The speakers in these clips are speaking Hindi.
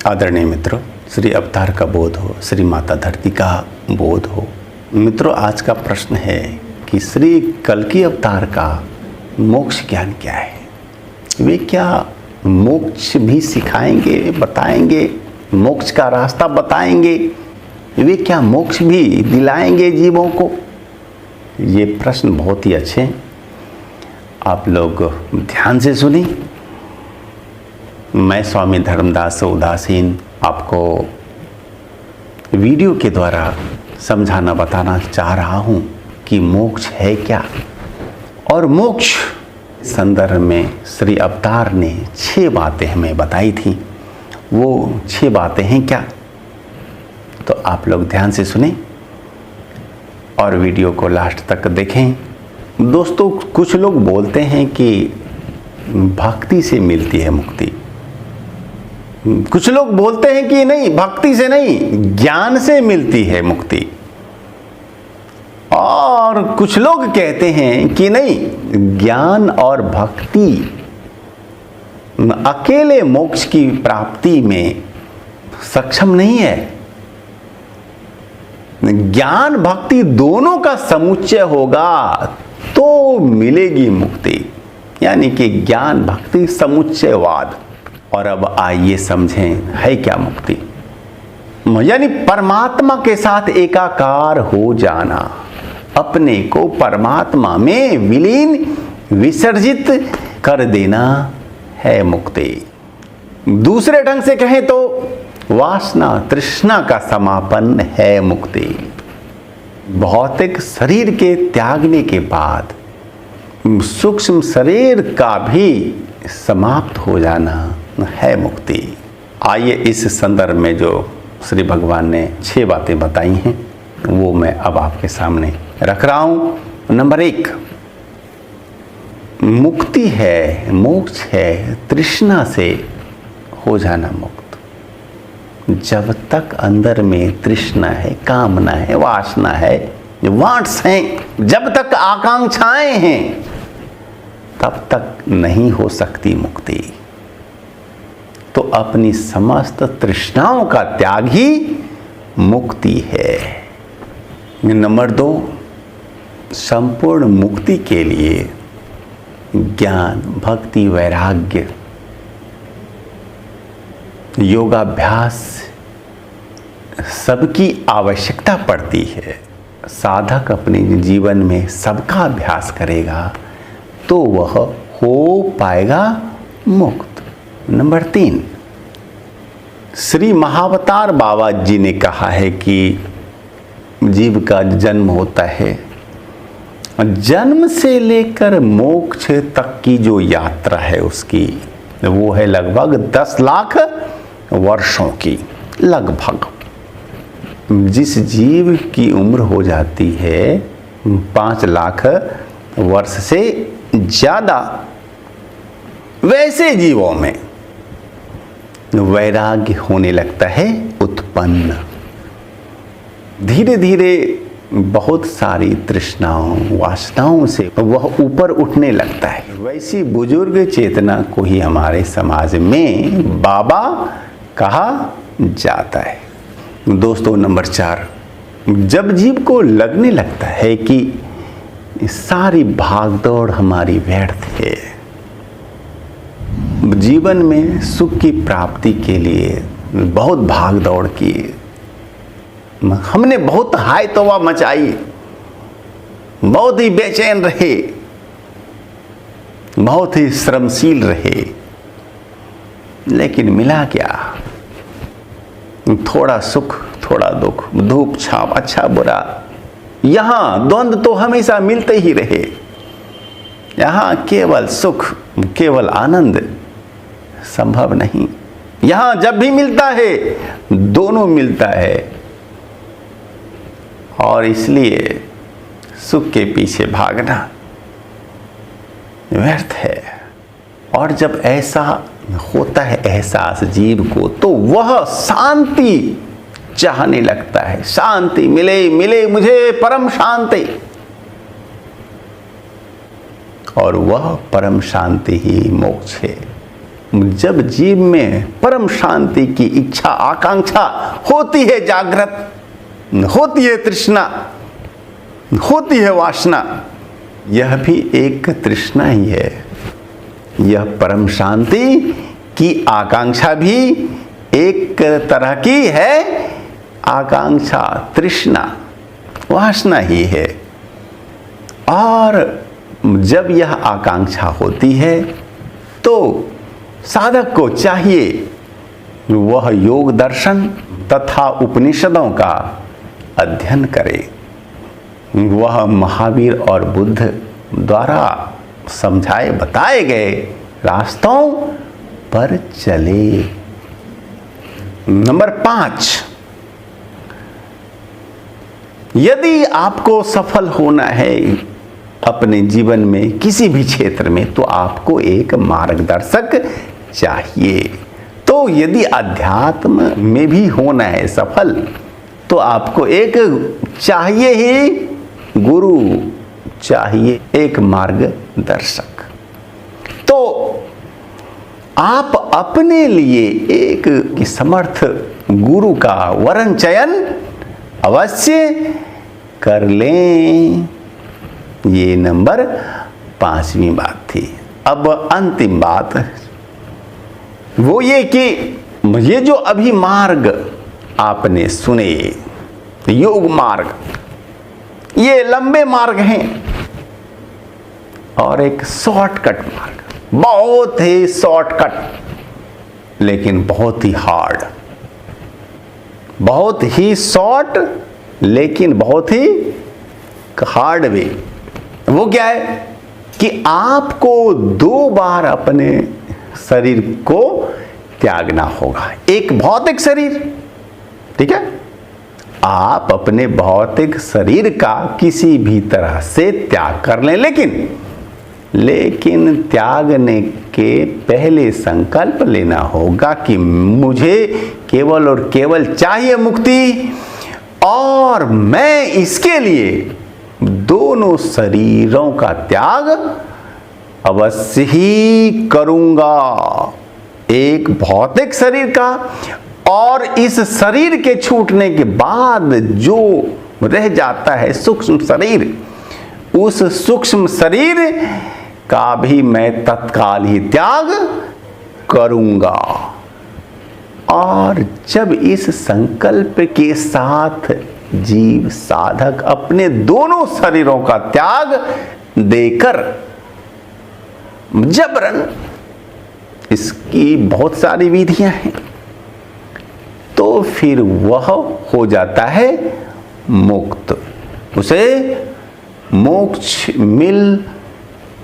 आदरणीय मित्रों, श्री अवतार का बोध हो, श्री माता धरती का बोध हो। मित्रों, आज का प्रश्न है कि श्री कल्कि अवतार का मोक्ष ज्ञान क्या है। वे क्या मोक्ष भी सिखाएंगे, बताएंगे, मोक्ष का रास्ता बताएंगे? वे क्या मोक्ष भी दिलाएंगे जीवों को? ये प्रश्न बहुत ही अच्छे हैं, आप लोग ध्यान से सुनिए। मैं स्वामी धर्मदास उदासीन आपको वीडियो के द्वारा समझाना बताना चाह रहा हूँ कि मोक्ष है क्या, और मोक्ष संदर्भ में श्री अवतार ने 6 बातें हमें बताई थी। वो 6 बातें हैं क्या, तो आप लोग ध्यान से सुने और वीडियो को लास्ट तक देखें। दोस्तों, कुछ लोग बोलते हैं कि भक्ति से मिलती है मुक्ति, कुछ लोग बोलते हैं कि नहीं, भक्ति से नहीं, ज्ञान से मिलती है मुक्ति, और कुछ लोग कहते हैं कि नहीं, ज्ञान और भक्ति अकेले मोक्ष की प्राप्ति में सक्षम नहीं है। ज्ञान भक्ति दोनों का समुच्चय होगा तो मिलेगी मुक्ति, यानी कि ज्ञान भक्ति समुच्चयवाद। और अब आइए समझें है क्या मुक्ति। यानी परमात्मा के साथ एकाकार हो जाना, अपने को परमात्मा में विलीन विसर्जित कर देना है मुक्ति। दूसरे ढंग से कहें तो वासना तृष्णा का समापन है मुक्ति। भौतिक शरीर के त्यागने के बाद सूक्ष्म शरीर का भी समाप्त हो जाना है मुक्ति। आइए इस संदर्भ में जो श्री भगवान ने 6 बातें बताई हैं वो मैं अब आपके सामने रख रहा हूं। नंबर 1, मुक्ति है, मोक्ष है तृष्णा से हो जाना मुक्त। जब तक अंदर में तृष्णा है, कामना है, वासना है, वांट्स हैं, जब तक आकांक्षाएं हैं, तब तक नहीं हो सकती मुक्ति। तो अपनी समस्त तृष्णाओं का त्याग ही मुक्ति है। नंबर 2, संपूर्ण मुक्ति के लिए ज्ञान भक्ति वैराग्य योगाभ्यास सबकी आवश्यकता पड़ती है। साधक अपने जीवन में सबका अभ्यास करेगा तो वह हो पाएगा मुक्त। नंबर 3, श्री महाअवतार बाबा जी ने कहा है कि जीव का जन्म होता है, जन्म से लेकर मोक्ष तक की जो यात्रा है उसकी वो है लगभग 10 लाख वर्षों की। लगभग जिस जीव की उम्र हो जाती है 5 लाख वर्ष से ज्यादा, वैसे जीवों में वैराग्य होने लगता है उत्पन्न। धीरे धीरे बहुत सारी तृष्णाओं वासनाओं से वह ऊपर उठने लगता है। वैसी बुजुर्ग चेतना को ही हमारे समाज में बाबा कहा जाता है। दोस्तों, नंबर 4, जब जीव को लगने लगता है कि सारी भागदौड़ हमारी व्यर्थ है, जीवन में सुख की प्राप्ति के लिए बहुत भाग दौड़ की, हमने बहुत हाय तौबा मचाई, बहुत ही बेचैन रहे, बहुत ही श्रमशील रहे, लेकिन मिला क्या? थोड़ा सुख थोड़ा दुख, धूप छांव, अच्छा बुरा। यहां द्वंद्व तो हमेशा मिलते ही रहे। यहां केवल सुख केवल आनंद संभव नहीं। यहां जब भी मिलता है दोनों मिलता है, और इसलिए सुख के पीछे भागना व्यर्थ है। और जब ऐसा होता है एहसास जीव को, तो वह शांति चाहने लगता है। शांति मिले मिले मुझे परम शांति। और वह परम शांति ही मोक्ष है। जब जीव में परम शांति की इच्छा आकांक्षा होती है, जागृत होती है, तृष्णा होती है, वासना, यह भी एक तृष्णा ही है। यह परम शांति की आकांक्षा भी एक तरह की है आकांक्षा, तृष्णा, वासना ही है। और जब यह आकांक्षा होती है तो साधक को चाहिए वह योग दर्शन तथा उपनिषदों का अध्ययन करे, वह महावीर और बुद्ध द्वारा समझाए बताए गए रास्तों पर चले। नंबर 5, यदि आपको सफल होना है अपने जीवन में किसी भी क्षेत्र में तो आपको एक मार्गदर्शक चाहिए। तो यदि अध्यात्म में भी होना है सफल तो आपको एक चाहिए ही गुरु, चाहिए एक मार्गदर्शक। तो आप अपने लिए एक समर्थ गुरु का वरण चयन अवश्य कर लें। ये नंबर 5वीं बात थी। अब अंतिम बात वो ये कि ये जो अभी मार्ग आपने सुने, योग मार्ग, ये लंबे मार्ग हैं और एक शॉर्टकट मार्ग, बहुत ही शॉर्टकट लेकिन बहुत ही हार्ड, बहुत ही शॉर्ट लेकिन बहुत ही हार्ड वे। वो क्या है कि आपको 2 बार अपने शरीर को त्यागना होगा। एक भौतिक शरीर, ठीक है, आप अपने भौतिक शरीर का किसी भी तरह से त्याग कर लें, लेकिन त्यागने के पहले संकल्प लेना होगा कि मुझे केवल और केवल चाहिए मुक्ति और मैं इसके लिए दोनों शरीरों का त्याग अवश्य ही करूंगा, एक भौतिक शरीर का और इस शरीर के छूटने के बाद जो रह जाता है सूक्ष्म शरीर, उस सूक्ष्म शरीर का भी मैं तत्काल ही त्याग करूंगा। और जब इस संकल्प के साथ जीव साधक अपने दोनों शरीरों का त्याग देकर जबरन, इसकी बहुत सारी विधियां हैं, तो फिर वह हो जाता है मुक्त, उसे मोक्ष मिल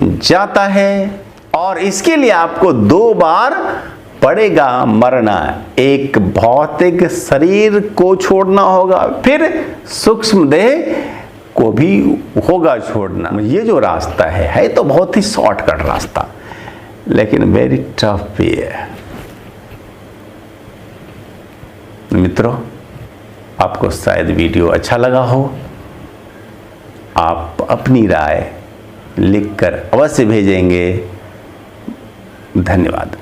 जाता है। और इसके लिए आपको 2 बार पड़ेगा मरना, एक भौतिक शरीर को छोड़ना होगा, फिर सूक्ष्म देह को भी होगा छोड़ना। ये जो रास्ता है तो बहुत ही शॉर्टकट रास्ता लेकिन वेरी टफ भी है। मित्रों, आपको शायद वीडियो अच्छा लगा हो। आप अपनी राय लिखकर अवश्य भेजेंगे। धन्यवाद।